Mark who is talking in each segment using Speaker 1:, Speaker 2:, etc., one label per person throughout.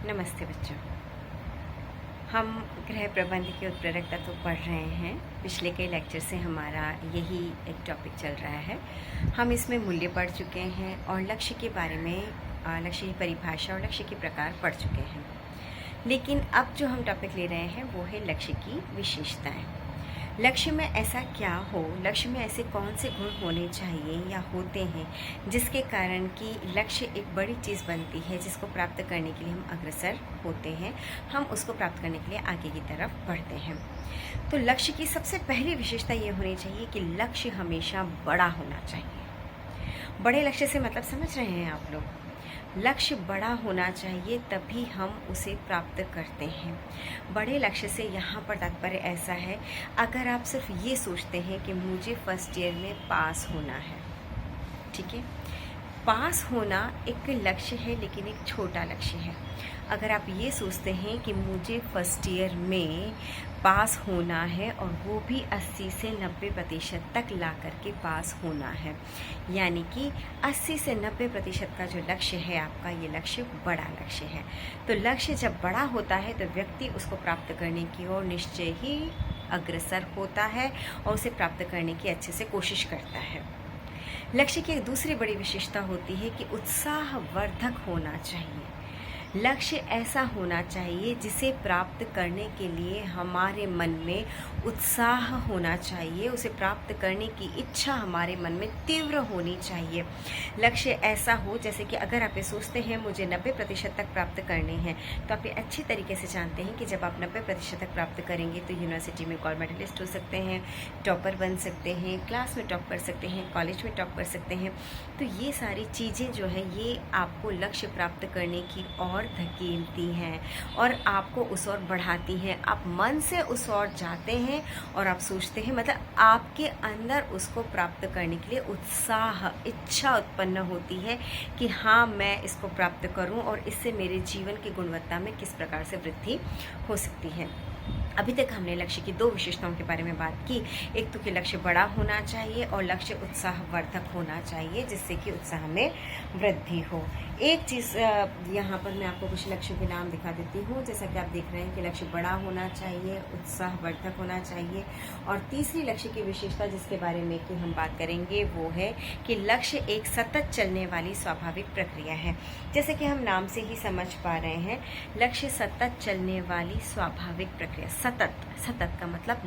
Speaker 1: नमस्ते बच्चों। हम गृह प्रबंध के उत्प्रेरक तत्व पढ़ रहे हैं। पिछले कई लेक्चर से हमारा यही एक टॉपिक चल रहा है। हम इसमें मूल्य पढ़ चुके हैं और लक्ष्य के बारे में लक्ष्य की परिभाषा और लक्ष्य के प्रकार पढ़ चुके हैं। लेकिन अब जो हम टॉपिक ले रहे हैं वो है लक्ष्य की विशेषताएं। लक्ष्य में ऐसा क्या हो, लक्ष्य में ऐसे कौन से गुण होने चाहिए या होते हैं जिसके कारण कि लक्ष्य एक बड़ी चीज़ बनती है जिसको प्राप्त करने के लिए हम अग्रसर होते हैं, हम उसको प्राप्त करने के लिए आगे की तरफ बढ़ते हैं। तो लक्ष्य की सबसे पहली विशेषता ये होनी चाहिए कि लक्ष्य हमेशा बड़ा होना चाहिए। बड़े लक्ष्य से मतलब समझ रहे हैं आप लोग? लक्ष्य बड़ा होना चाहिए तभी हम उसे प्राप्त करते हैं। बड़े लक्ष्य से यहाँ पर तात्पर्य ऐसा है, अगर आप सिर्फ ये सोचते हैं कि मुझे फर्स्ट ईयर में पास होना है, ठीक है, पास होना एक लक्ष्य है लेकिन एक छोटा लक्ष्य है। अगर आप ये सोचते हैं कि मुझे फर्स्ट ईयर में पास होना है और वो भी 80 से 90% तक ला करके पास होना है, यानी कि 80 से 90% का जो लक्ष्य है आपका, ये लक्ष्य बड़ा लक्ष्य है। तो लक्ष्य जब बड़ा होता है तो व्यक्ति उसको प्राप्त करने की ओर निश्चय ही अग्रसर होता है और उसे प्राप्त करने की अच्छे से कोशिश करता है। लक्ष्य की एक दूसरी बड़ी विशेषता होती है कि उत्साहवर्धक होना चाहिए। लक्ष्य ऐसा होना चाहिए जिसे प्राप्त करने के लिए हमारे मन में उत्साह होना चाहिए, उसे प्राप्त करने की इच्छा हमारे मन में तीव्र होनी चाहिए। लक्ष्य ऐसा हो जैसे कि अगर आप ये सोचते हैं मुझे 90% तक प्राप्त करने हैं, तो आप ये अच्छी तरीके से जानते हैं कि जब आप 90% तक प्राप्त करेंगे तो यूनिवर्सिटी में गोल्ड मेडलिस्ट हो सकते हैं, टॉपर बन सकते हैं, क्लास में टॉप कर सकते हैं, कॉलेज में टॉप कर सकते हैं। तो ये सारी चीज़ें जो है ये आपको लक्ष्य प्राप्त करने की और धकेलती हैं और आपको उस ओर बढ़ाती हैं। आप मन से उस ओर जाते हैं और आप सोचते हैं, मतलब आपके अंदर उसको प्राप्त करने के लिए उत्साह, इच्छा उत्पन्न होती है कि हाँ, मैं इसको प्राप्त करूं और इससे मेरे जीवन की गुणवत्ता में किस प्रकार से वृद्धि हो सकती है। अभी तक हमने लक्ष्य की दो विशेषताओं के बारे में बात की। एक तो कि लक्ष्य बड़ा होना चाहिए और लक्ष्य उत्साहवर्धक होना चाहिए जिससे कि उत्साह में वृद्धि हो। एक चीज़ यहाँ पर मैं आपको कुछ लक्ष्यों के नाम दिखा देती हूँ। जैसा कि आप देख रहे हैं कि लक्ष्य बड़ा होना चाहिए, उत्साहवर्धक होना चाहिए। और तीसरी लक्ष्य की विशेषता जिसके बारे में कि हम बात करेंगे वो है कि लक्ष्य एक सतत चलने वाली स्वाभाविक प्रक्रिया है। जैसे कि हम नाम से ही समझ पा रहे हैं, लक्ष्य सतत चलने वाली स्वाभाविक प्रक्रिया। सतत का मतलब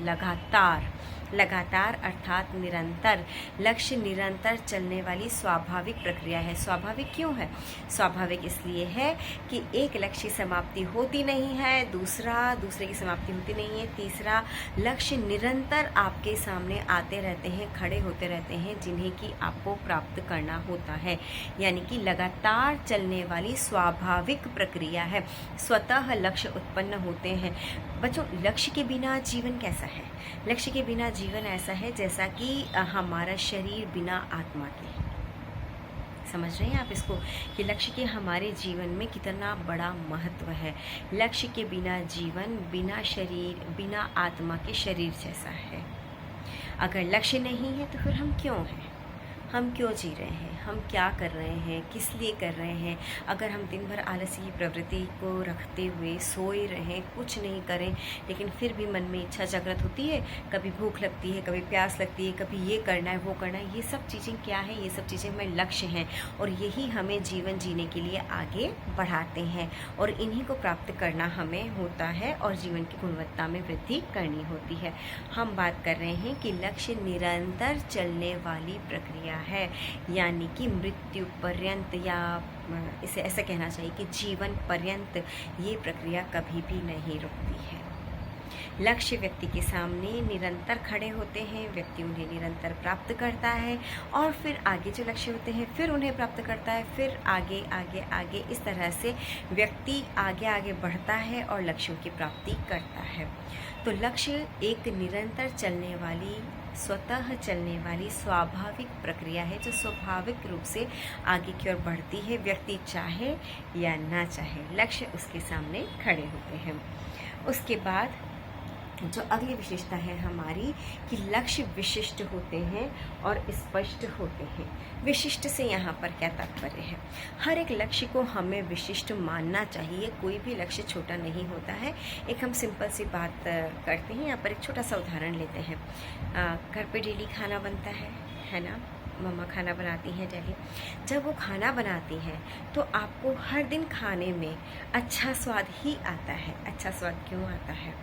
Speaker 1: लगातार अर्थात निरंतर। लक्ष्य निरंतर चलने वाली स्वाभाविक प्रक्रिया है। स्वाभाविक क्यों है? स्वाभाविक इसलिए है कि एक लक्ष्य की समाप्ति होती नहीं है, दूसरे की समाप्ति होती नहीं है, तीसरा लक्ष्य निरंतर आपके सामने आते रहते हैं, खड़े होते रहते हैं, जिन्हें कि आपको प्राप्त करना होता है। यानी कि लगातार चलने वाली स्वाभाविक प्रक्रिया है। स्वतः लक्ष्य उत्पन्न होते हैं। बच्चों, लक्ष्य के बिना जीवन कैसा है? लक्ष्य के बिना जीवन ऐसा है जैसा कि हमारा शरीर बिना आत्मा के। समझ रहे हैं आप इसको कि लक्ष्य के हमारे जीवन में कितना बड़ा महत्व है। लक्ष्य के बिना जीवन, बिना शरीर, बिना आत्मा के शरीर जैसा है। अगर लक्ष्य नहीं है तो फिर हम क्यों हैं? हम क्यों जी रहे हैं? हम क्या कर रहे हैं? किस लिए कर रहे हैं? अगर हम दिन भर आलसी की प्रवृत्ति को रखते हुए सोए रहें, कुछ नहीं करें, लेकिन फिर भी मन में इच्छा जागृत होती है, कभी भूख लगती है, कभी प्यास लगती है, कभी ये करना है, वो करना है, ये सब चीज़ें क्या है? ये सब चीज़ें हमें लक्ष्य हैं और यही हमें जीवन जीने के लिए आगे बढ़ाते हैं और इन्हीं को प्राप्त करना हमें होता है और जीवन की गुणवत्ता में वृद्धि करनी होती है। हम बात कर रहे हैं कि लक्ष्य निरंतर चलने वाली प्रक्रिया है, यानी कि मृत्यु पर्यंत, या इसे ऐसा कहना चाहिए कि जीवन पर्यंत ये प्रक्रिया कभी भी नहीं रुकती है। लक्ष्य व्यक्ति के सामने निरंतर खड़े होते हैं, व्यक्ति उन्हें निरंतर प्राप्त करता है और फिर आगे जो लक्ष्य होते हैं फिर उन्हें प्राप्त करता है, फिर आगे आगे आगे, इस तरह से व्यक्ति आगे आगे बढ़ता है और लक्ष्यों की प्राप्ति करता है। तो लक्ष्य एक निरंतर चलने वाली, स्वतः चलने वाली स्वाभाविक प्रक्रिया है जो स्वाभाविक रूप से आगे की ओर बढ़ती है, व्यक्ति चाहे या ना चाहे। लक्ष्य उसके सामने खड़े होते हैं। उसके बाद जो अगली विशेषता है हमारी कि लक्ष्य विशिष्ट होते हैं और स्पष्ट होते हैं। विशिष्ट से यहाँ पर क्या तात्पर्य है? हर एक लक्ष्य को हमें विशिष्ट मानना चाहिए, कोई भी लक्ष्य छोटा नहीं होता है। एक हम सिंपल सी बात करते हैं, यहाँ पर एक छोटा सा उदाहरण लेते हैं। घर पे डेली खाना बनता है ना, मम्मा खाना बनाती हैं डेली। जब वो खाना बनाती हैं तो आपको हर दिन खाने में अच्छा स्वाद ही आता है। अच्छा स्वाद क्यों आता है?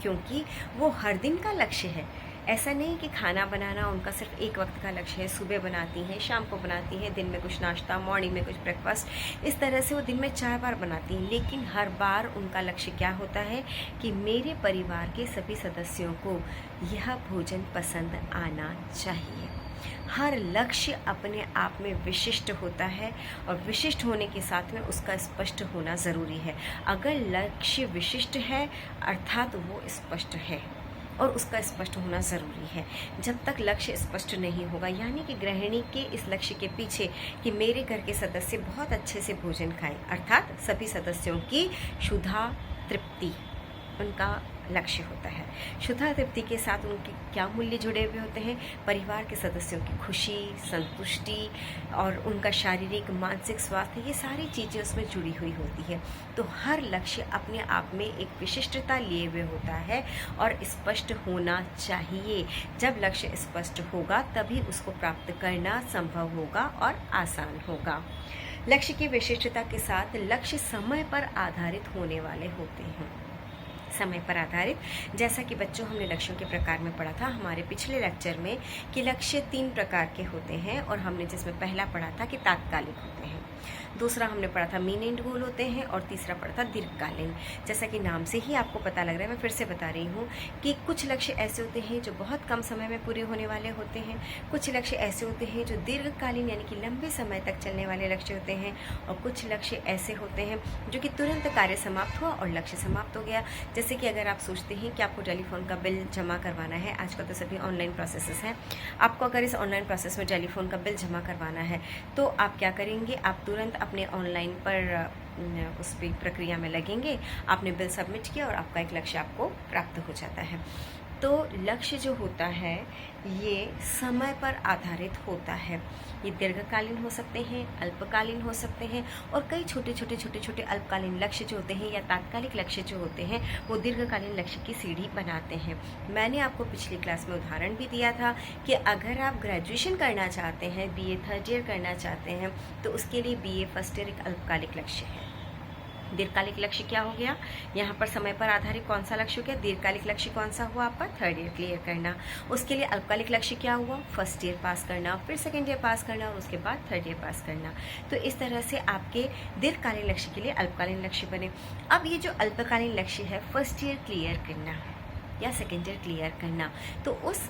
Speaker 1: क्योंकि वो हर दिन का लक्ष्य है। ऐसा नहीं कि खाना बनाना उनका सिर्फ एक वक्त का लक्ष्य है। सुबह बनाती हैं, शाम को बनाती हैं, दिन में कुछ नाश्ता, मॉर्निंग में कुछ ब्रेकफास्ट, इस तरह से वो दिन में 4 बार बनाती हैं। लेकिन हर बार उनका लक्ष्य क्या होता है कि मेरे परिवार के सभी सदस्यों को यह भोजन पसंद आना चाहिए। हर लक्ष्य अपने आप में विशिष्ट होता है और विशिष्ट होने के साथ में उसका स्पष्ट होना ज़रूरी है। अगर लक्ष्य विशिष्ट है अर्थात वो स्पष्ट है और उसका स्पष्ट होना ज़रूरी है। जब तक लक्ष्य स्पष्ट नहीं होगा, यानी कि गृहिणी के इस लक्ष्य के पीछे कि मेरे घर के सदस्य बहुत अच्छे से भोजन खाएं, अर्थात सभी सदस्यों की क्षुधा तृप्ति उनका लक्ष्य होता है। क्षुधा तृप्ति के साथ उनके क्या मूल्य जुड़े हुए होते हैं? परिवार के सदस्यों की खुशी, संतुष्टि और उनका शारीरिक मानसिक स्वास्थ्य, ये सारी चीज़ें उसमें जुड़ी हुई होती है। तो हर लक्ष्य अपने आप में एक विशिष्टता लिए हुए होता है और स्पष्ट होना चाहिए। जब लक्ष्य स्पष्ट होगा तभी उसको प्राप्त करना संभव होगा और आसान होगा। लक्ष्य की विशिष्टता के साथ लक्ष्य समय पर आधारित होने वाले होते हैं। समय पर आधारित, जैसा कि बच्चों हमने लक्ष्यों के प्रकार में पढ़ा था हमारे पिछले लेक्चर में कि लक्ष्य 3 प्रकार के होते हैं और हमने जिसमें पहला पढ़ा था कि तात्कालिक होते हैं, दूसरा हमने पढ़ा था मीन एंड गोल होते हैं और तीसरा पढ़ा था दीर्घकालीन। जैसा कि नाम से ही आपको पता लग रहा है, मैं फिर से बता रही हूँ कि कुछ लक्ष्य ऐसे होते हैं जो बहुत कम समय में पूरे होने वाले होते हैं, कुछ लक्ष्य ऐसे होते हैं जो दीर्घकालीन यानी कि लंबे समय तक चलने वाले लक्ष्य होते हैं, और कुछ लक्ष्य ऐसे होते हैं जो कि तुरंत कार्य समाप्त हुआ और लक्ष्य समाप्त हो गया। जैसे कि अगर आप सोचते हैं कि आपको टेलीफोन का बिल जमा करवाना है, आजकल तो सभी ऑनलाइन प्रोसेसेस हैं, आपको अगर इस ऑनलाइन प्रोसेस में टेलीफोन का बिल जमा करवाना है तो आप क्या करेंगे? आप तुरंत अपने ऑनलाइन पर उस प्रक्रिया में लगेंगे, आपने बिल सबमिट किया और आपका एक लक्ष्य आपको प्राप्त हो जाता है। तो लक्ष्य जो होता है ये समय पर आधारित होता है। ये दीर्घकालीन हो सकते हैं, अल्पकालीन हो सकते हैं, और कई छोटे छोटे अल्पकालीन लक्ष्य जो होते हैं या तात्कालिक लक्ष्य जो होते हैं वो दीर्घकालीन लक्ष्य की सीढ़ी बनाते हैं। मैंने आपको पिछली क्लास में उदाहरण भी दिया था कि अगर आप ग्रेजुएशन करना चाहते हैं, BA 3rd ईयर करना चाहते हैं, तो उसके लिए BA फर्स्ट ईयर एक अल्पकालिक लक्ष्य है। दीर्घकालिक लक्ष्य क्या हो गया? यहाँ पर समय पर आधारित कौन सा लक्ष्य हो गया? दीर्घकालिक लक्ष्य कौन सा हुआ आपका? 3rd ईयर क्लियर करना। उसके लिए अल्पकालिक लक्ष्य क्या हुआ? फर्स्ट ईयर पास करना, फिर 2nd ईयर पास करना और उसके बाद 3rd ईयर पास करना। तो इस तरह से आपके दीर्घकालीन लक्ष्य के लिए अल्पकालीन लक्ष्य बने। अब ये जो अल्पकालीन लक्ष्य है, फर्स्ट ईयर क्लियर करना या 2nd ईयर क्लियर करना, तो उस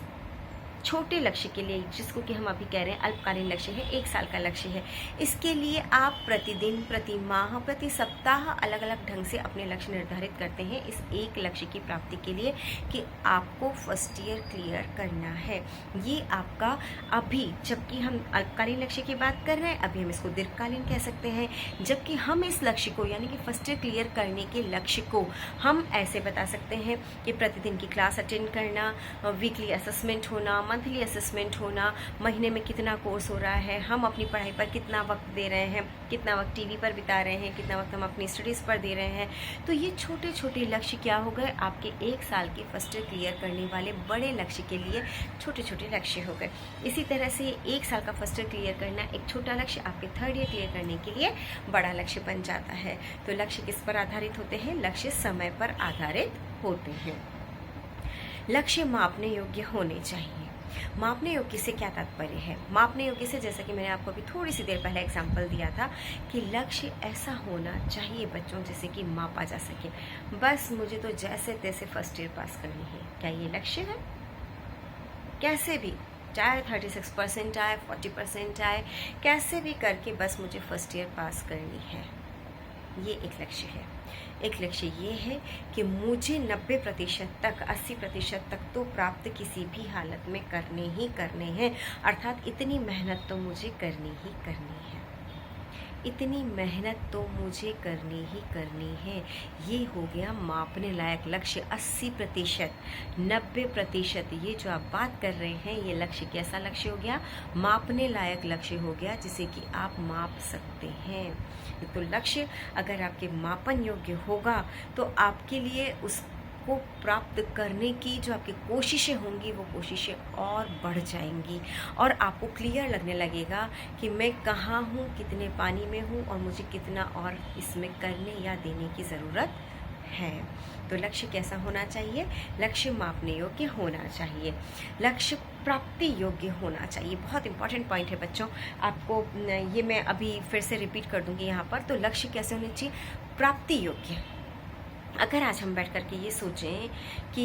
Speaker 1: छोटे लक्ष्य के लिए, जिसको कि हम अभी कह रहे हैं अल्पकालीन लक्ष्य है, 1 साल का लक्ष्य है, इसके लिए आप प्रतिदिन, प्रति माह, प्रति सप्ताह अलग अलग ढंग से अपने लक्ष्य निर्धारित करते हैं इस एक लक्ष्य की प्राप्ति के लिए कि आपको फर्स्ट ईयर क्लियर करना है। ये आपका अभी, जबकि हम अल्पकालीन लक्ष्य की बात कर रहे हैं, अभी हम इसको दीर्घकालीन कह सकते हैं। जबकि हम इस लक्ष्य को यानी कि फर्स्ट ईयर क्लियर करने के लक्ष्य को हम ऐसे बता सकते हैं कि प्रतिदिन की क्लास अटेंड करना, वीकली असेसमेंट होना, मंथली असेसमेंट होना, महीने में कितना कोर्स हो रहा है, हम अपनी पढ़ाई पर कितना वक्त दे रहे हैं, कितना वक्त टीवी पर बिता रहे हैं, कितना वक्त हम अपनी स्टडीज़ पर दे रहे हैं। तो ये छोटे छोटे लक्ष्य क्या हो गए? आपके 1 साल के फर्स्ट ईयर क्लियर करने वाले बड़े लक्ष्य के लिए छोटे छोटे लक्ष्य हो गए। इसी तरह से 1 साल का फर्स्ट ईयर क्लियर करना एक छोटा लक्ष्य आपके 3rd ईयर क्लियर करने के लिए बड़ा लक्ष्य बन जाता है। तो लक्ष्य किस पर आधारित होते हैं? लक्ष्य समय पर आधारित होते हैं। लक्ष्य मापने योग्य होने चाहिए। मापने योग्य से क्या तात्पर्य है? मापने योग्य से, जैसा कि मैंने आपको अभी थोड़ी सी देर पहले एग्जांपल दिया था कि लक्ष्य ऐसा होना चाहिए बच्चों जिसे कि मापा जा सके। बस मुझे तो जैसे तैसे फर्स्ट ईयर पास करनी है, क्या ये लक्ष्य है? कैसे भी, चाहे 36% आए, 40% आए, कैसे भी करके बस मुझे फर्स्ट ईयर पास करनी है, ये एक लक्ष्य है। एक लक्ष्य ये है कि मुझे 90% तक, 80% तक तो प्राप्त किसी भी हालत में करने ही करने हैं, अर्थात इतनी मेहनत तो मुझे करनी ही करनी है। इतनी मेहनत तो मुझे करनी ही करनी है। ये हो गया मापने लायक लक्ष्य। 80%, 90% ये जो आप बात कर रहे हैं, ये लक्ष्य कैसा लक्ष्य हो गया? मापने लायक लक्ष्य हो गया, जिसे कि आप माप सकते हैं। तो लक्ष्य अगर आपके मापन योग्य होगा तो आपके लिए उस को प्राप्त करने की जो आपकी कोशिशें होंगी, वो कोशिशें और बढ़ जाएंगी और आपको क्लियर लगने लगेगा कि मैं कहाँ हूँ, कितने पानी में हूँ और मुझे कितना और इसमें करने या देने की ज़रूरत है। तो लक्ष्य कैसा होना चाहिए? लक्ष्य मापने योग्य होना चाहिए, लक्ष्य प्राप्ति योग्य होना चाहिए। बहुत इंपॉर्टेंट पॉइंट है बच्चों, आपको ये मैं अभी फिर से रिपीट कर दूंगी यहाँ पर। तो लक्ष्य कैसे होने चाहिए? प्राप्ति योग्य। अगर आज हम बैठ कर के ये सोचें कि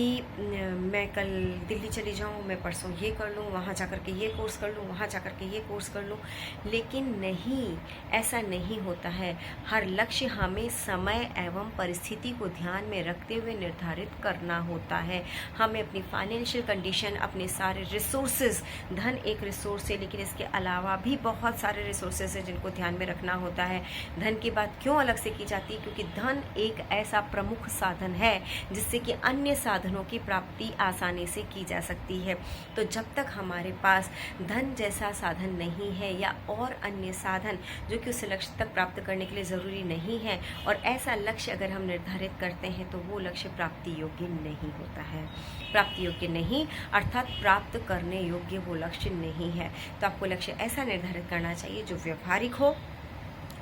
Speaker 1: मैं कल दिल्ली चली जाऊँ, मैं परसों ये कर लूँ, वहाँ जा कर के ये कोर्स कर लूँ, वहाँ जा कर के ये कोर्स कर लूँ, लेकिन नहीं, ऐसा नहीं होता है। हर लक्ष्य हमें समय एवं परिस्थिति को ध्यान में रखते हुए निर्धारित करना होता है। हमें अपनी फाइनेंशियल कंडीशन, अपने सारे रिसोर्सेज, धन एक रिसोर्स है लेकिन इसके अलावा भी बहुत सारे रिसोर्सेज हैं जिनको ध्यान में रखना होता है। धन की बात क्यों अलग से की जाती है? क्योंकि धन एक ऐसा प्रमुख साधन है जिससे कि अन्य साधनों की प्राप्ति आसानी से की जा सकती है। तो जब तक हमारे पास धन जैसा साधन नहीं है या और अन्य साधन जो कि उस लक्ष्य तक प्राप्त करने के लिए ज़रूरी नहीं है, और ऐसा लक्ष्य अगर हम निर्धारित करते हैं तो वो लक्ष्य प्राप्ति योग्य नहीं होता है। प्राप्ति योग्य नहीं अर्थात प्राप्त करने योग्य वो लक्ष्य नहीं है। तो आपको लक्ष्य ऐसा निर्धारित करना चाहिए जो व्यवहारिक हो,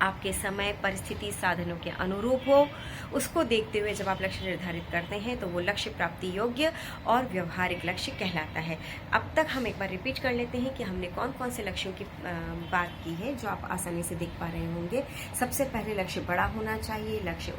Speaker 1: आपके समय, परिस्थिति, साधनों के अनुरूप हो। उसको देखते हुए जब आप लक्ष्य निर्धारित करते हैं तो वो लक्ष्य प्राप्ति योग्य और व्यवहारिक लक्ष्य कहलाता है। अब तक हम एक बार रिपीट कर लेते हैं कि हमने कौन कौन से लक्ष्यों की बात की है जो आप आसानी से देख पा रहे होंगे। सबसे पहले लक्ष्य बड़ा होना चाहिए, लक्ष्य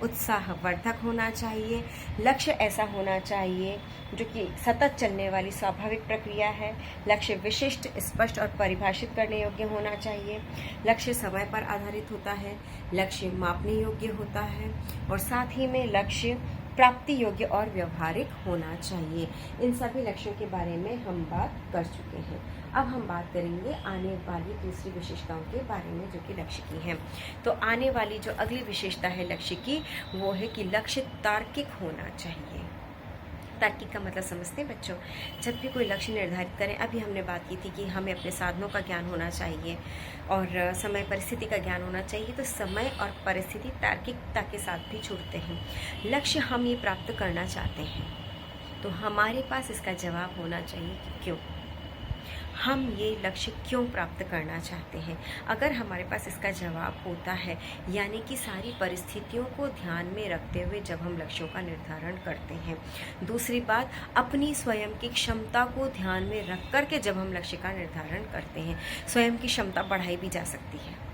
Speaker 1: उत्साहवर्धक होना चाहिए, लक्ष्य ऐसा होना चाहिए जो कि सतत चलने वाली स्वाभाविक प्रक्रिया है, लक्ष्य विशिष्ट, स्पष्ट और परिभाषित करने योग्य होना चाहिए, लक्ष्य समय पर आधारित होता है, लक्ष्य मापने योग्य होता है और साथ ही में लक्ष्य प्राप्ति योग्य और व्यवहारिक होना चाहिए। इन सभी लक्ष्यों के बारे में हम बात कर चुके हैं। अब हम बात करेंगे आने वाली दूसरी विशेषताओं के बारे में जो कि लक्ष्य की हैं। तो आने वाली जो अगली विशेषता है लक्ष्य की, वो है कि लक्ष्य तार्किक होना चाहिए। तार्किक का मतलब समझते हैं बच्चों? जब भी कोई लक्ष्य निर्धारित करें, अभी हमने बात की थी कि हमें अपने साधनों का ज्ञान होना चाहिए और समय परिस्थिति का ज्ञान होना चाहिए। तो समय और परिस्थिति तार्किकता के साथ भी जुड़ते हैं। लक्ष्य हम ये प्राप्त करना चाहते हैं तो हमारे पास इसका जवाब होना चाहिए कि क्यों हम ये लक्ष्य क्यों प्राप्त करना चाहते हैं। अगर हमारे पास इसका जवाब होता है, यानी कि सारी परिस्थितियों को ध्यान में रखते हुए जब हम लक्ष्यों का निर्धारण करते हैं। दूसरी बात, अपनी स्वयं की क्षमता को ध्यान में रख कर के जब हम लक्ष्य का निर्धारण करते हैं। स्वयं की क्षमता बढ़ाई भी जा सकती है,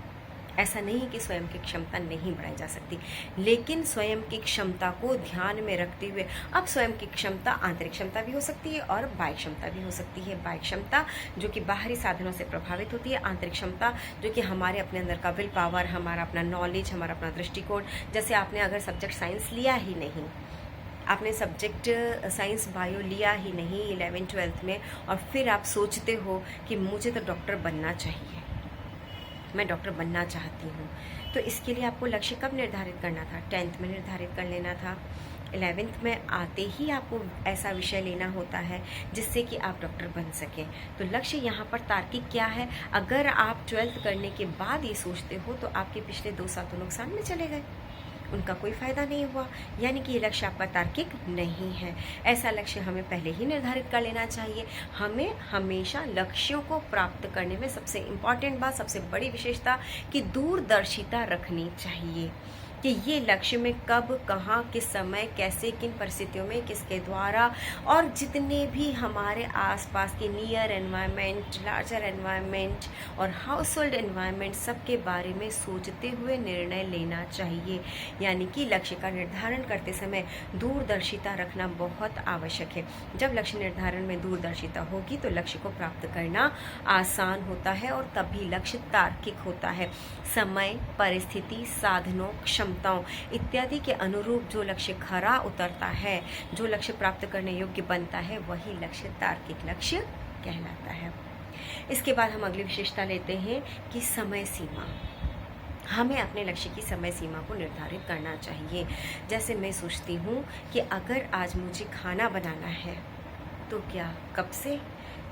Speaker 1: ऐसा नहीं कि स्वयं की क्षमता नहीं बढ़ाई जा सकती, लेकिन स्वयं की क्षमता को ध्यान में रखते हुए। अब स्वयं की क्षमता आंतरिक क्षमता भी हो सकती है और बाह्य क्षमता भी हो सकती है। बाह्य क्षमता जो कि बाहरी साधनों से प्रभावित होती है, आंतरिक क्षमता जो कि हमारे अपने अंदर का विल पावर, हमारा अपना नॉलेज, हमारा अपना दृष्टिकोण। जैसे आपने अगर सब्जेक्ट साइंस लिया ही नहीं, आपने सब्जेक्ट साइंस बायो लिया ही नहीं 11th-12th में, और फिर आप सोचते हो कि मुझे तो डॉक्टर बनना चाहिए, मैं डॉक्टर बनना चाहती हूँ, तो इसके लिए आपको लक्ष्य कब निर्धारित करना था? 10th में निर्धारित कर लेना था। 11th में आते ही आपको ऐसा विषय लेना होता है जिससे कि आप डॉक्टर बन सकें। तो लक्ष्य यहाँ पर तार्किक क्या है? अगर आप 12th करने के बाद ये सोचते हो तो आपके पिछले 2 साल तो नुकसान में चले गए, उनका कोई फ़ायदा नहीं हुआ, यानी कि ये लक्ष्य आपका तार्किक नहीं है। ऐसा लक्ष्य हमें पहले ही निर्धारित कर लेना चाहिए। हमें हमेशा लक्ष्यों को प्राप्त करने में सबसे इम्पॉर्टेंट बात, सबसे बड़ी विशेषता कि दूरदर्शिता रखनी चाहिए कि ये लक्ष्य में कब, कहाँ, किस समय, कैसे, किन परिस्थितियों में, किसके द्वारा, और जितने भी हमारे आसपास के नियर एनवायरनमेंट, लार्जर एनवायरनमेंट और हाउस होल्ड एनवायरनमेंट सब के बारे में सोचते हुए निर्णय लेना चाहिए। यानी कि लक्ष्य का निर्धारण करते समय दूरदर्शिता रखना बहुत आवश्यक है। जब लक्ष्य निर्धारण में दूरदर्शिता होगी तो लक्ष्य को प्राप्त करना आसान होता है और तभी लक्ष्य तार्किक होता है। समय, परिस्थिति, साधनों, क्षमताओं इत्यादि के अनुरूप जो लक्ष्य खरा उतरता है, जो लक्ष्य प्राप्त करने योग्य बनता है, वही लक्ष्य तार्किक लक्ष्य कहलाता है। इसके बाद हम अगली विशेषता लेते हैं कि समय सीमा। हमें अपने लक्ष्य की समय सीमा को निर्धारित करना चाहिए। जैसे मैं सोचती हूँ कि अगर आज मुझे खाना बनाना है तो क्या, कब से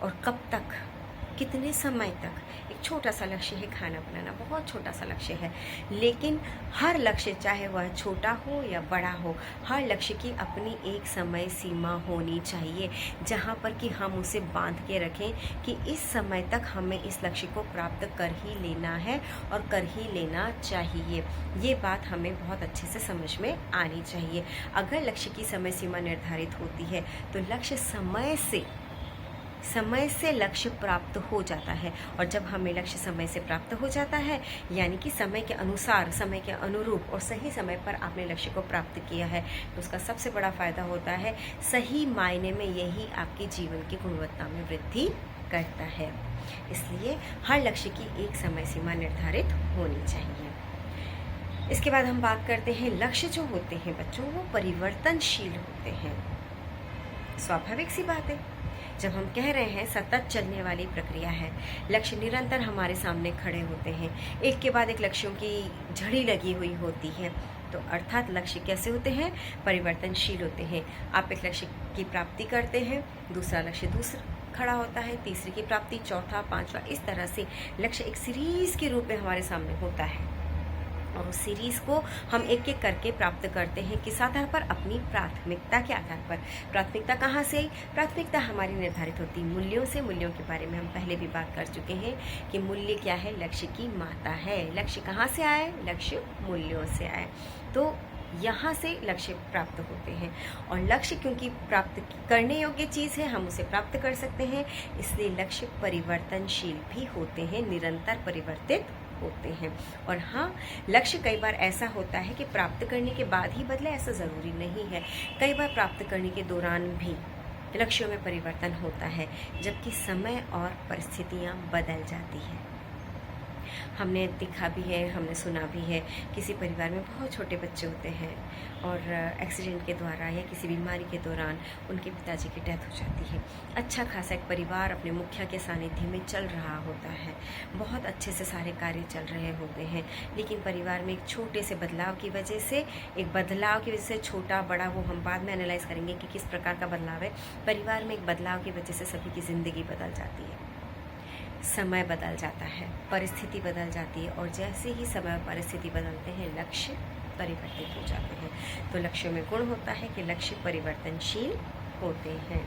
Speaker 1: और कब तक, कितने समय तक। एक छोटा सा लक्ष्य है खाना बनाना, बहुत छोटा सा लक्ष्य है, लेकिन हर लक्ष्य चाहे वह छोटा हो या बड़ा हो, हर लक्ष्य की अपनी एक समय सीमा होनी चाहिए जहाँ पर कि हम उसे बांध के रखें कि इस समय तक हमें इस लक्ष्य को प्राप्त कर ही लेना है और कर ही लेना चाहिए। ये बात हमें बहुत अच्छे से समझ में आनी चाहिए। अगर लक्ष्य की समय सीमा निर्धारित होती है तो लक्ष्य समय से लक्ष्य प्राप्त हो जाता है। और जब हमें लक्ष्य समय से प्राप्त हो जाता है, यानी कि समय के अनुसार, समय के अनुरूप और सही समय पर आपने लक्ष्य को प्राप्त किया है, तो उसका सबसे बड़ा फ़ायदा होता है, सही मायने में यही आपकी जीवन की गुणवत्ता में वृद्धि करता है। इसलिए हर लक्ष्य की एक समय सीमा निर्धारित होनी चाहिए। इसके बाद हम बात करते हैं, लक्ष्य जो होते हैं बच्चों, वो परिवर्तनशील होते हैं। स्वाभाविक सी बात है, जब हम कह रहे हैं सतत चलने वाली प्रक्रिया है, लक्ष्य निरंतर हमारे सामने खड़े होते हैं, एक के बाद एक लक्ष्यों की झड़ी लगी हुई होती है, तो अर्थात लक्ष्य कैसे होते हैं, परिवर्तनशील होते हैं। आप एक लक्ष्य की प्राप्ति करते हैं, दूसरा लक्ष्य दूसरा खड़ा होता है, तीसरे की प्राप्ति, चौथा, पांचवा, इस तरह से लक्ष्य एक सीरीज के रूप में हमारे सामने होता है और उस सीरीज़ को हम एक एक करके प्राप्त करते हैं। किस आधार पर, अपनी प्राथमिकता के आधार पर। प्राथमिकता कहाँ से आई, प्राथमिकता हमारी निर्धारित होती मूल्यों से। मूल्यों के बारे में हम पहले भी बात कर चुके हैं कि मूल्य क्या है, लक्ष्य की माता है। लक्ष्य कहाँ से आए, लक्ष्य मूल्यों से आए। तो यहाँ से लक्ष्य प्राप्त होते हैं और लक्ष्य क्योंकि प्राप्त करने योग्य चीज़ है, हम उसे प्राप्त कर सकते हैं, इसलिए लक्ष्य परिवर्तनशील भी होते हैं, निरंतर परिवर्तित होते हैं। और हाँ, लक्ष्य कई बार ऐसा होता है कि प्राप्त करने के बाद ही बदले, ऐसा ज़रूरी नहीं है। कई बार प्राप्त करने के दौरान भी लक्ष्यों में परिवर्तन होता है, जबकि समय और परिस्थितियाँ बदल जाती हैं। हमने देखा भी है, हमने सुना भी है, किसी परिवार में बहुत छोटे बच्चे होते हैं और एक्सीडेंट के द्वारा या किसी बीमारी के दौरान उनके पिताजी की डेथ हो जाती है। अच्छा खासा एक परिवार अपने मुखिया के सानिध्य में चल रहा होता है, बहुत अच्छे से सारे कार्य चल रहे होते हैं, लेकिन परिवार में एक छोटे से बदलाव की वजह से, छोटा बड़ा वो हम बाद में एनालाइज करेंगे कि किस प्रकार का बदलाव है। परिवार में एक बदलाव की वजह से सभी की ज़िंदगी बदल जाती है, समय बदल जाता है, परिस्थिति बदल जाती है और जैसे ही समय और परिस्थिति बदलते हैं, लक्ष्य परिवर्तित हो जाते हैं। तो लक्ष्यों में गुण होता है कि लक्ष्य परिवर्तनशील होते हैं।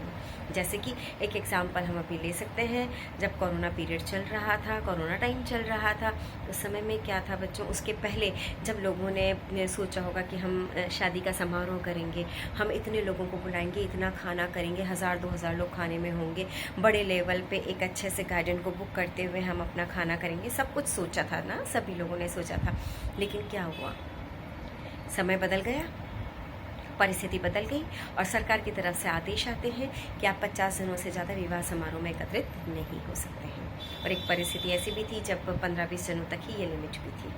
Speaker 1: जैसे कि एक एग्जाम्पल हम अभी ले सकते हैं, जब कोरोना पीरियड चल रहा था, कोरोना टाइम चल रहा था, उस समय में क्या था बच्चों, उसके पहले जब लोगों ने सोचा होगा कि हम शादी का समारोह करेंगे, हम इतने लोगों को बुलाएंगे, इतना खाना करेंगे, 1000-2000 लोग खाने में होंगे, बड़े लेवल पे एक अच्छे से गार्डन को बुक करते हुए हम अपना खाना करेंगे, सब कुछ सोचा था ना, सभी लोगों ने सोचा था। लेकिन क्या हुआ, समय बदल गया, परिस्थिति बदल गई और सरकार की तरफ से आदेश आते हैं कि आप 50 जनों से ज़्यादा विवाह समारोह में एकत्रित नहीं हो सकते हैं। और एक परिस्थिति ऐसी भी थी जब 15-20 जनों तक ही ये लिमिट भी थी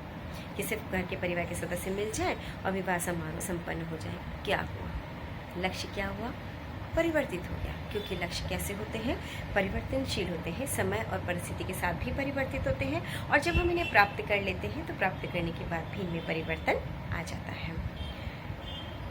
Speaker 1: कि सिर्फ घर के परिवार के सदस्य मिल जाए और विवाह समारोह संपन्न हो जाए। क्या हुआ, लक्ष्य क्या हुआ, परिवर्तित हो गया। क्योंकि लक्ष्य कैसे होते हैं, परिवर्तनशील होते हैं, समय और परिस्थिति के साथ भी परिवर्तित होते हैं और जब हम इन्हें प्राप्त कर लेते हैं तो प्राप्त करने के बाद भी इनमें परिवर्तन आ जाता है।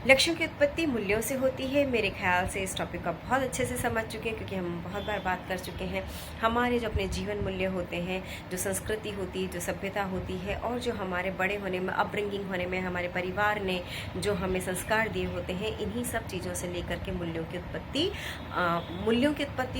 Speaker 1: लक्ष्यों की उत्पत्ति मूल्यों से होती है। मेरे ख्याल से इस टॉपिक को बहुत अच्छे से समझ चुके हैं, क्योंकि हम बहुत बार बात कर चुके हैं। हमारे जो अपने जीवन मूल्य होते हैं, जो संस्कृति होती है, जो सभ्यता होती है और जो हमारे बड़े होने में, अपब्रिंगिंग होने में हमारे परिवार ने जो हमें संस्कार दिए होते हैं, इन्हीं सब चीज़ों से लेकर के मूल्यों की उत्पत्ति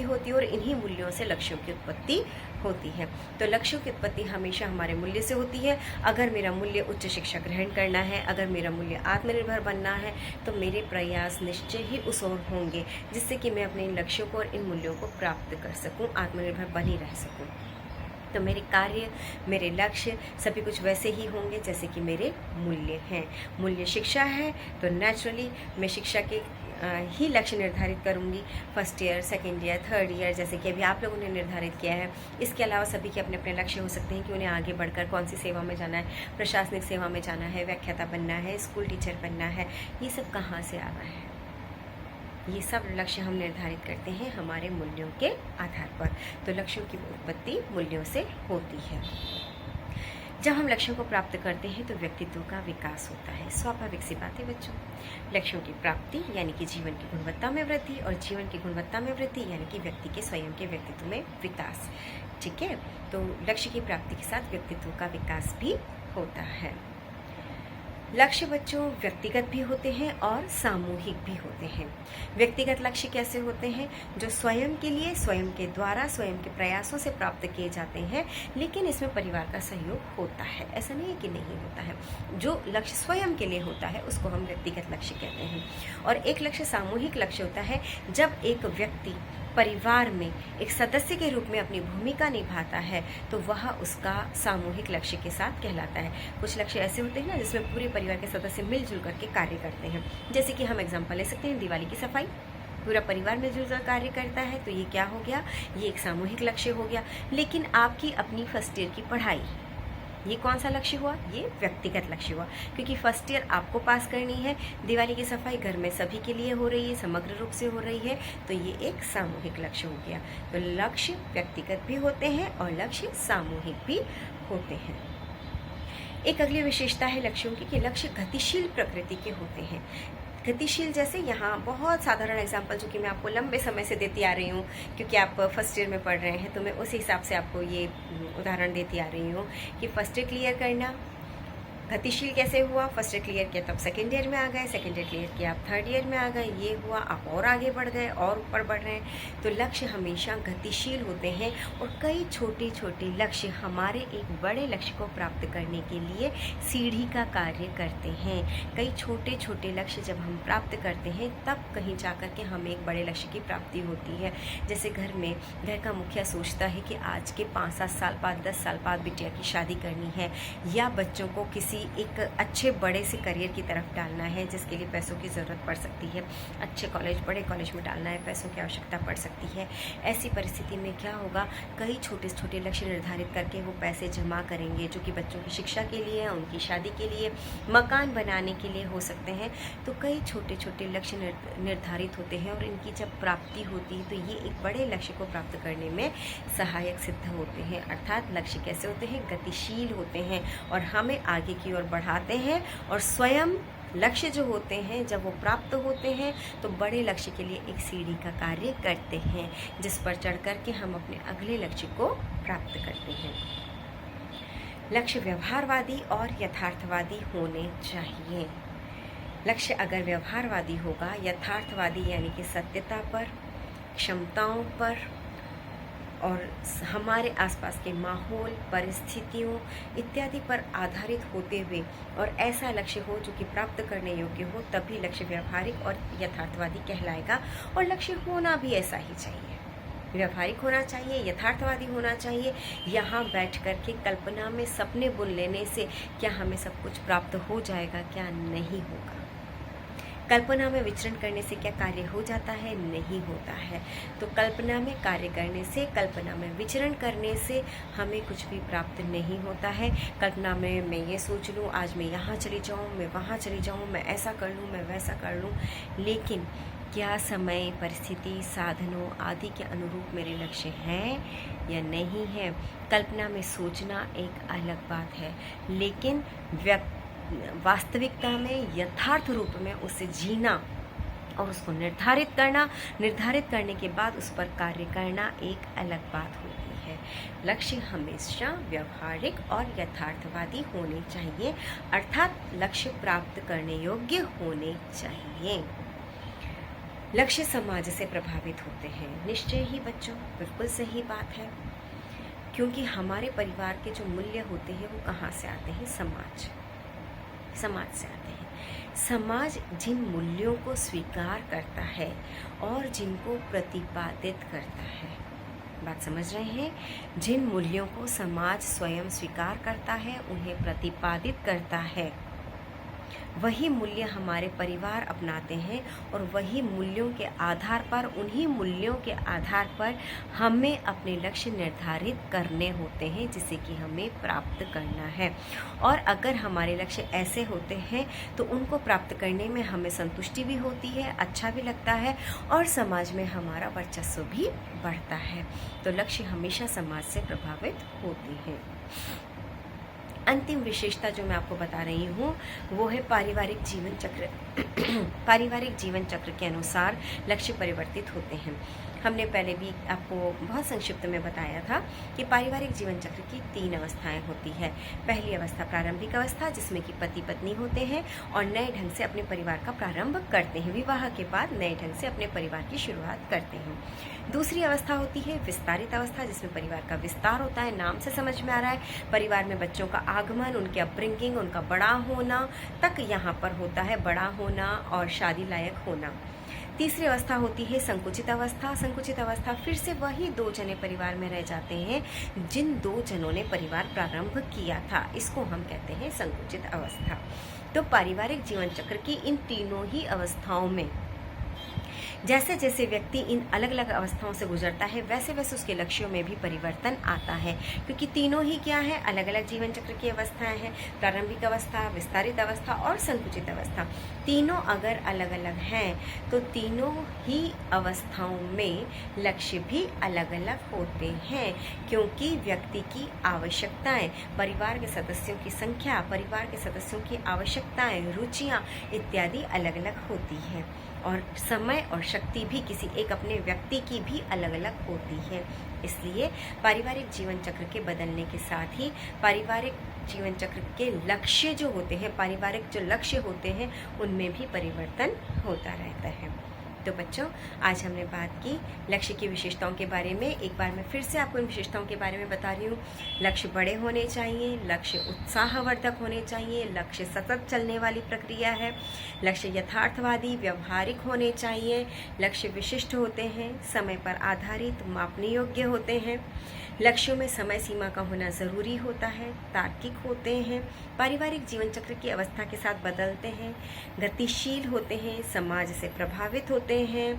Speaker 1: होती है और इन्हीं मूल्यों से लक्ष्यों की उत्पत्ति होती है। तो लक्ष्यों की उत्पत्ति हमेशा हमारे मूल्य से होती है। अगर मेरा मूल्य उच्च शिक्षा ग्रहण करना है, अगर मेरा मूल्य आत्मनिर्भर बनना है, तो मेरे प्रयास निश्चय ही उस ओर होंगे जिससे कि मैं अपने इन लक्ष्यों को और इन मूल्यों को प्राप्त कर सकूं, आत्मनिर्भर बनी रह सकूं। तो मेरे कार्य, मेरे लक्ष्य सभी कुछ वैसे ही होंगे जैसे कि मेरे मूल्य हैं। मूल्य शिक्षा है तो नेचुरली मैं शिक्षा के ही लक्ष्य निर्धारित करूंगी, first year, second year, third year, जैसे कि अभी आप लोगों ने निर्धारित किया है। इसके अलावा सभी के अपने अपने लक्ष्य हो सकते हैं कि उन्हें आगे बढ़कर कौन सी सेवा में जाना है, प्रशासनिक सेवा में जाना है, व्याख्याता बनना है, स्कूल टीचर बनना है। ये सब कहाँ से आ रहा है, ये सब लक्ष्य हम निर्धारित करते हैं हमारे मूल्यों के आधार पर। तो लक्ष्यों की उत्पत्ति मूल्यों से होती है। जब हम लक्ष्यों को प्राप्त करते हैं तो व्यक्तित्व का विकास होता है। स्वाभाविक सी बात है बच्चों। लक्ष्यों की प्राप्ति यानी कि जीवन की गुणवत्ता में वृद्धि, और जीवन की गुणवत्ता में वृद्धि यानी कि व्यक्ति के स्वयं के व्यक्तित्व में विकास। ठीक है, तो लक्ष्य की प्राप्ति के साथ व्यक्तित्व का विकास भी होता है। लक्ष्य बच्चों व्यक्तिगत भी होते हैं और सामूहिक भी होते हैं। व्यक्तिगत लक्ष्य कैसे होते हैं? जो स्वयं के लिए, स्वयं के द्वारा, स्वयं के प्रयासों से प्राप्त किए जाते हैं, लेकिन इसमें परिवार का सहयोग होता है। ऐसा नहीं है कि नहीं होता है। जो लक्ष्य स्वयं के लिए होता है उसको हम व्यक्तिगत लक्ष्य कहते हैं। और एक लक्ष्य सामूहिक लक्ष्य होता है, जब एक व्यक्ति परिवार में एक सदस्य के रूप में अपनी भूमिका निभाता है तो वह उसका सामूहिक लक्ष्य के साथ कहलाता है। कुछ लक्ष्य ऐसे होते हैं ना जिसमें पूरे परिवार के सदस्य मिलजुल करके कार्य करते हैं। जैसे कि हम एग्जांपल ले सकते हैं दिवाली की सफाई, पूरा परिवार मिलजुल कर कार्य करता है, तो ये क्या हो गया? ये एक सामूहिक लक्ष्य हो गया। लेकिन आपकी अपनी फर्स्ट ईयर की पढ़ाई, ये कौन सा लक्ष्य हुआ? ये व्यक्तिगत लक्ष्य हुआ, क्योंकि फर्स्ट ईयर आपको पास करनी है। दिवाली की सफाई घर में सभी के लिए हो रही है, समग्र रूप से हो रही है, तो ये एक सामूहिक लक्ष्य हो गया। तो लक्ष्य व्यक्तिगत भी होते हैं और लक्ष्य सामूहिक भी होते हैं। एक अगली विशेषता है लक्ष्यों की कि लक्ष्य गतिशील प्रकृति के होते हैं। गतिशील जैसे यहाँ बहुत साधारण एग्जांपल जो कि मैं आपको लंबे समय से देती आ रही हूँ, क्योंकि आप फर्स्ट ईयर में पढ़ रहे हैं, तो मैं उसी हिसाब से आपको ये उदाहरण देती आ रही हूँ कि फर्स्ट ईयर क्लियर करना गतिशील कैसे हुआ? फर्स्ट ईयर क्लियर किया तब सेकेंड ईयर में आ गए, सेकेंड ईयर क्लियर किया आप थर्ड ईयर में आ गए, ये हुआ, आप और आगे बढ़ गए और ऊपर बढ़ रहे हैं। तो लक्ष्य हमेशा गतिशील होते हैं और कई छोटे छोटे लक्ष्य हमारे एक बड़े लक्ष्य को प्राप्त करने के लिए सीढ़ी का कार्य करते हैं। कई छोटे छोटे लक्ष्य जब हम प्राप्त करते हैं तब कहीं जाकर के हमें एक बड़े लक्ष्य की प्राप्ति होती है। जैसे घर का मुखिया सोचता है कि आज के 5-7 साल बाद, 10 साल बाद बिटिया की शादी करनी है, या बच्चों को किसी एक अच्छे बड़े से करियर की तरफ डालना है जिसके लिए पैसों की ज़रूरत पड़ सकती है, अच्छे कॉलेज, बड़े कॉलेज में डालना है, पैसों की आवश्यकता पड़ सकती है। ऐसी परिस्थिति में क्या होगा? कई छोटे छोटे लक्ष्य निर्धारित करके वो पैसे जमा करेंगे जो कि बच्चों की शिक्षा के लिए, उनकी शादी के लिए, मकान बनाने के लिए हो सकते हैं। तो कई छोटे छोटे लक्ष्य निर्धारित होते हैं और इनकी जब प्राप्ति होती है तो ये एक बड़े लक्ष्य को प्राप्त करने में सहायक सिद्ध होते हैं। अर्थात लक्ष्य कैसे होते हैं? गतिशील होते हैं और हमें आगे की ओर बढ़ाते हैं। और स्वयं लक्ष्य जो होते हैं जब वो प्राप्त होते हैं तो बड़े लक्ष्य के लिए एक सीढ़ी का कार्य करते हैं जिस पर चढ़ करके हम अपने अगले लक्ष्य को प्राप्त करते हैं। लक्ष्य व्यवहारवादी और यथार्थवादी होने चाहिए। लक्ष्य अगर व्यवहारवादी होगा, यथार्थवादी यानी कि सत्यता पर, क्षमताओं पर और हमारे आसपास के माहौल, परिस्थितियों इत्यादि पर आधारित होते हुए, और ऐसा लक्ष्य हो जो कि प्राप्त करने योग्य हो, तभी लक्ष्य व्यवहारिक और यथार्थवादी कहलाएगा। और लक्ष्य होना भी ऐसा ही चाहिए, व्यवहारिक होना चाहिए, यथार्थवादी होना चाहिए। यहाँ बैठ कर के कल्पना में सपने बुन लेने से क्या हमें सब कुछ प्राप्त हो जाएगा? क्या नहीं होगा। कल्पना में विचरण करने से क्या कार्य हो जाता है? नहीं होता है। तो कल्पना में कार्य करने से, कल्पना में विचरण करने से हमें कुछ भी प्राप्त नहीं होता है। कल्पना में मैं ये सोच लूँ आज मैं यहाँ चली जाऊँ, मैं वहाँ चली जाऊँ, मैं ऐसा कर लूँ, मैं वैसा कर लूँ, लेकिन क्या समय, परिस्थिति, साधनों आदि के अनुरूप मेरे लक्ष्य हैं या नहीं है? कल्पना में सोचना एक अलग बात है, लेकिन वास्तविकता में यथार्थ रूप में उसे जीना और उसको निर्धारित करने के बाद उस पर कार्य करना एक अलग बात होती है। लक्ष्य हमेशा व्यवहारिक और यथार्थवादी होने चाहिए, अर्थात लक्ष्य प्राप्त करने योग्य होने चाहिए। लक्ष्य समाज से प्रभावित होते हैं। निश्चय ही बच्चों, बिल्कुल सही बात है, क्योंकि हमारे परिवार के जो मूल्य होते हैं वो कहाँ से आते हैं? समाज से आते हैं। समाज जिन मूल्यों को स्वीकार करता है और जिनको प्रतिपादित करता है, बात समझ रहे हैं? जिन मूल्यों को समाज स्वयं स्वीकार करता है, उन्हें प्रतिपादित करता है, वही मूल्य हमारे परिवार अपनाते हैं और वही मूल्यों के आधार पर, उन्हीं मूल्यों के आधार पर हमें अपने लक्ष्य निर्धारित करने होते हैं जिसे कि हमें प्राप्त करना है। और अगर हमारे लक्ष्य ऐसे होते हैं तो उनको प्राप्त करने में हमें संतुष्टि भी होती है, अच्छा भी लगता है और समाज में हमारा वर्चस्व भी बढ़ता है। तो लक्ष्य हमेशा समाज से प्रभावित होते हैं। अंतिम विशेषता जो मैं आपको बता रही हूँ वो है पारिवारिक जीवन चक्र। पारिवारिक जीवन चक्र के अनुसार लक्ष्य परिवर्तित होते हैं। हमने पहले भी आपको बहुत संक्षिप्त में बताया था कि पारिवारिक जीवन चक्र की 3 अवस्थाएं होती है। पहली अवस्था प्रारंभिक अवस्था, जिसमें कि पति पत्नी होते हैं और नए ढंग से अपने परिवार का प्रारंभ करते हैं, विवाह के बाद नए ढंग से अपने परिवार की शुरुआत करते हैं। दूसरी अवस्था होती है विस्तारित अवस्था, जिसमें परिवार का विस्तार होता है। नाम से समझ में आ रहा है, परिवार में बच्चों का आगमन, उनके अपब्रिंगिंग, उनका बड़ा होना तक यहाँ पर होता है, बड़ा होना और शादी लायक होना। तीसरी अवस्था होती है संकुचित अवस्था। संकुचित अवस्था फिर से वही 2 जने परिवार में रह जाते हैं जिन 2 जनों ने परिवार प्रारंभ किया था, इसको हम कहते हैं संकुचित अवस्था। तो पारिवारिक जीवन चक्र की इन तीनों ही अवस्थाओं में जैसे जैसे व्यक्ति इन अलग अलग अवस्थाओं से गुजरता है, वैसे वैसे उसके लक्ष्यों में भी परिवर्तन आता है, क्योंकि तीनों ही क्या है, अलग अलग जीवन चक्र की अवस्थाएं हैं। प्रारंभिक अवस्था, विस्तारित अवस्था और संकुचित अवस्था, तीनों अगर अलग अलग हैं तो तीनों ही अवस्थाओं में लक्ष्य भी अलग अलग होते हैं, क्योंकि व्यक्ति की आवश्यकताएं, परिवार के सदस्यों की संख्या, परिवार के सदस्यों की आवश्यकताएं, रुचियां इत्यादि अलग अलग होती हैं। और समय और शक्ति भी किसी एक अपने व्यक्ति की भी अलग अलग होती है। इसलिए पारिवारिक जीवन चक्र के बदलने के साथ ही पारिवारिक जीवन चक्र के लक्ष्य जो होते हैं, पारिवारिक जो लक्ष्य होते हैं, उनमें भी परिवर्तन होता रहता है। तो बच्चों, आज हमने बात की लक्ष्य की विशेषताओं के बारे में। एक बार मैं फिर से आपको इन विशेषताओं के बारे में बता रही हूँ। लक्ष्य बड़े होने चाहिए, लक्ष्य उत्साहवर्धक होने चाहिए, लक्ष्य सतत चलने वाली प्रक्रिया है, लक्ष्य यथार्थवादी व्यवहारिक होने चाहिए, लक्ष्य विशिष्ट होते हैं, समय पर आधारित मापने योग्य होते हैं, लक्ष्यों में समय सीमा का होना ज़रूरी होता है, तार्किक होते हैं, पारिवारिक जीवन चक्र की अवस्था के साथ बदलते हैं, गतिशील होते हैं, समाज से प्रभावित होते हैं,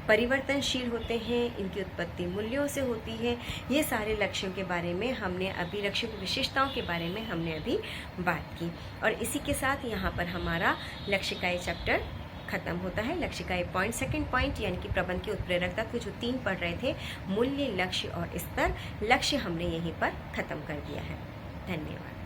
Speaker 1: परिवर्तनशील होते हैं, इनकी उत्पत्ति मूल्यों से होती है। ये सारे लक्ष्यों के बारे में हमने अभी, लक्ष्यों की विशेषताओं के बारे में हमने अभी बात की। और इसी के साथ यहाँ पर हमारा लक्ष्य का ये चैप्टर खत्म होता है। लक्ष्य का ये सेकंड पॉइंट यानी कि प्रबंध के उत्प्रेरक तत्व जो 3 पढ़ रहे थे, मूल्य, लक्ष्य और स्तर, लक्ष्य हमने यहीं पर खत्म कर दिया है। धन्यवाद।